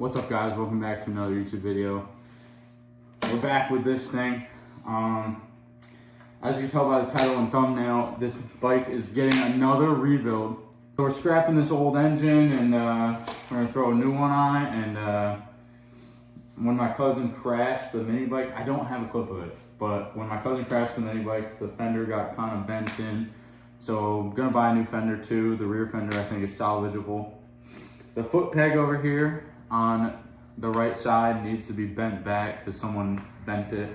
What's up, guys? Welcome back to another YouTube video. We're back with this thing. As you can tell by the title and thumbnail, this bike is getting another rebuild. So we're scrapping this old engine and we're gonna throw a new one on it. And when my cousin crashed the mini bike, I don't have a clip of it, but when my cousin crashed the mini bike, the fender got kind of bent in. So I'm gonna buy a new fender too. The rear fender I think is salvageable. The foot peg over here on the right side needs to be bent back because someone bent it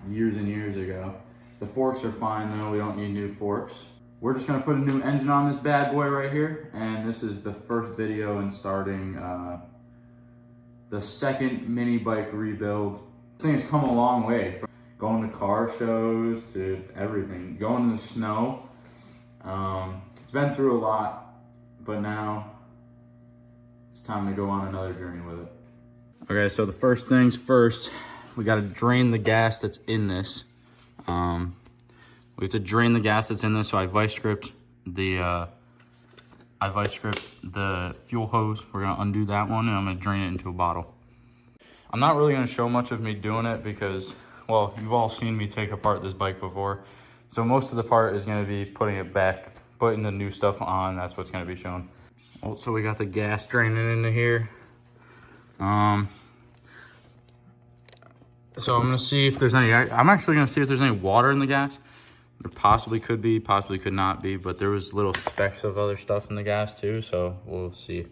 years and years ago. The forks are fine though, we don't need new forks. We're just gonna put a new engine on this bad boy right here, and this is the first video in starting the second mini bike rebuild. This thing has come a long way, from going to car shows to everything, going in the snow. It's been through a lot, but now it's time to go on another journey with it. Okay, so the first things first, we got to drain the gas that's in this. We have to drain the gas that's in this. So I vice gripped the fuel hose. We're gonna undo that one, and I'm gonna drain it into a bottle. I'm not really gonna show much of me doing it because, well, you've all seen me take apart this bike before. So most of the part is gonna be putting it back, putting the new stuff on. That's what's gonna be shown. Also, we got the gas draining into here. So I'm gonna see if there's any, I'm actually gonna see if there's any water in the gas. There possibly could be, possibly could not be, but there was little specks of other stuff in the gas too, so we'll see.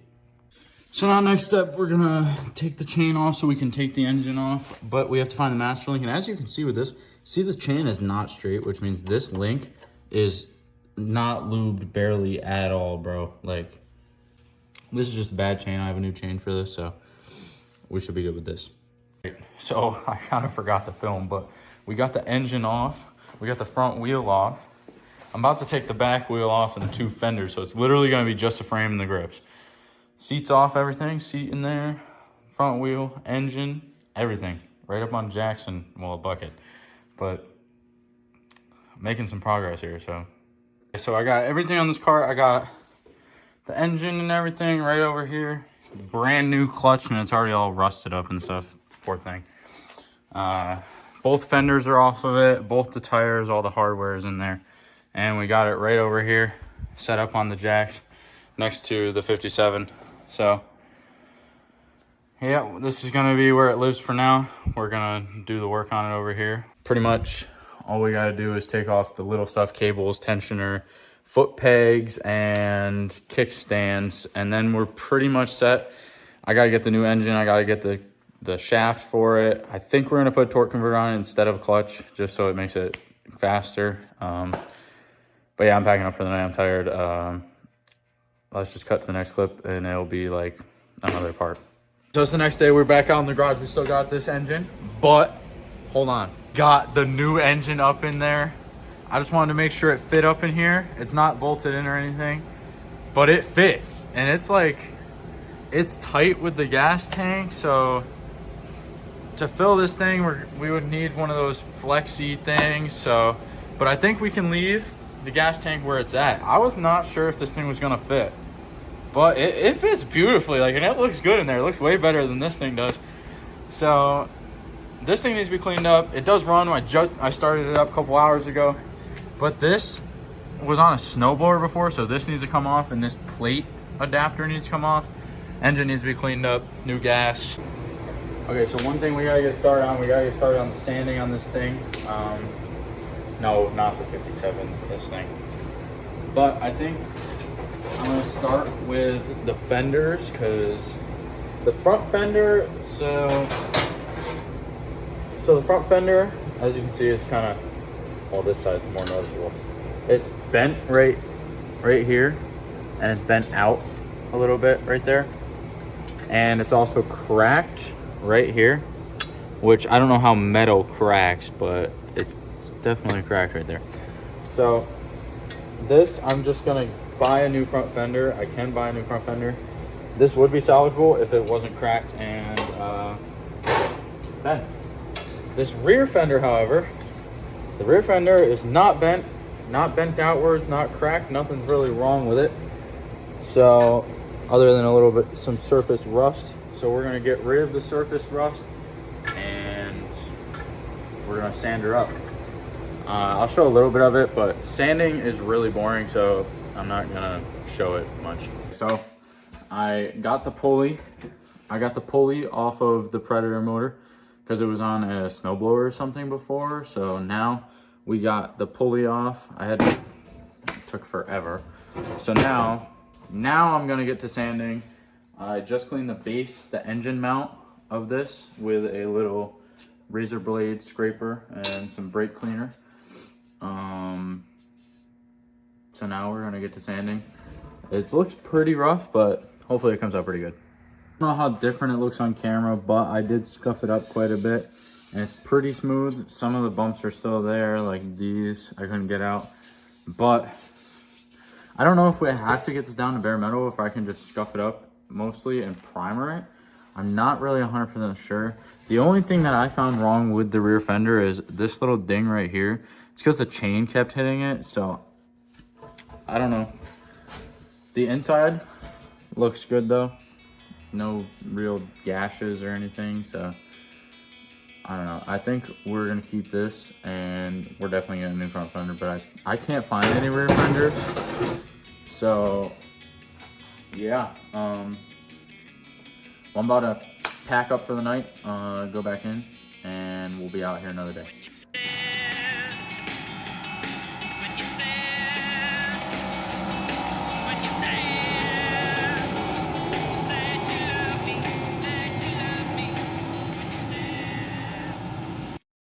So now next step, we're gonna take the chain off so we can take the engine off, but we have to find the master link. And as you can see with this, see the chain is not straight, which means this link is not lubed barely at all, bro. Like, this is just a bad chain. I have a new chain for this, so we should be good with this. So I kind of forgot to film, but we got the engine off. We got the front wheel off. I'm about to take the back wheel off and the two fenders, so it's literally going to be just a frame and the grips. Seats off, everything. Seat in there, front wheel, engine, everything. Right up on Jackson, well, a bucket. But I'm making some progress here, so. So I got everything on this car. I got the engine and everything right over here. Brand new clutch, and it's already all rusted up and stuff. Poor thing. Both fenders are off of it. Both the tires, all the hardware is in there. And we got it right over here, set up on the jacks next to the 57. So, yeah, this is gonna be where it lives for now. We're gonna do the work on it over here. Pretty much all we gotta do is take off the little stuff, cables, tensioner, foot pegs, and kickstands, and then we're pretty much set. I gotta get the new engine. I gotta get the shaft for it. I think we're gonna put a torque converter on it instead of a clutch, just so it makes it faster. But yeah, I'm packing up for the night. I'm tired. Let's just cut to the next clip, and it'll be like another part. So it's the next day. We're back out in the garage. We still got this engine, but hold on. Got the new engine up in there. I just wanted to make sure it fit up in here. It's not bolted in or anything, but it fits. And it's like, it's tight with the gas tank. So to fill this thing, we would need one of those flexi things. So, but I think we can leave the gas tank where it's at. I was not sure if this thing was gonna fit, but it fits beautifully. Like, and it looks good in there. It looks way better than this thing does. So this thing needs to be cleaned up. It does run. I started it up a couple hours ago. But this was on a snowblower before, so this needs to come off, and this plate adapter needs to come off. Engine needs to be cleaned up, new gas. Okay, so one thing we gotta get started on, the sanding on this thing. No, not the 57, this thing. But I think I'm gonna start with the fenders, because the front fender, so the front fender, as you can see, is kind of, well, this side's more noticeable. It's bent right here, and it's bent out a little bit right there. And it's also cracked right here, which I don't know how metal cracks, but it's definitely cracked right there. So this, I'm just gonna buy a new front fender. I can buy a new front fender. This would be salvageable if it wasn't cracked and bent. This rear fender, however, the rear fender is not bent outwards, not cracked. Nothing's really wrong with it. So other than a little bit, some surface rust. So we're gonna get rid of the surface rust and we're gonna sand her up. I'll show a little bit of it, but sanding is really boring, so I'm not gonna show it much. So I got the pulley. I got the pulley off of the Predator motor because it was on a snowblower or something before. So now we got the pulley off. It took forever. So now I'm gonna get to sanding. I just cleaned the base, the engine mount of this with a little razor blade scraper and some brake cleaner. So now we're gonna get to sanding. It looks pretty rough, but hopefully it comes out pretty good. I don't know how different it looks on camera, but I did scuff it up quite a bit and it's pretty smooth. Some of the bumps are still there, like these I couldn't get out, but I don't know if we have to get this down to bare metal, if I can just scuff it up mostly and primer it. I'm not really 100% sure. The only thing that I found wrong with the rear fender is this little ding right here. It's because the chain kept hitting it, so I don't know. The inside looks good though. No real gashes or anything, so I don't know. I think we're gonna keep this and we're definitely getting a new front fender, but I can't find any rear fenders. So yeah, I'm about to pack up for the night, go back in, and we'll be out here another day.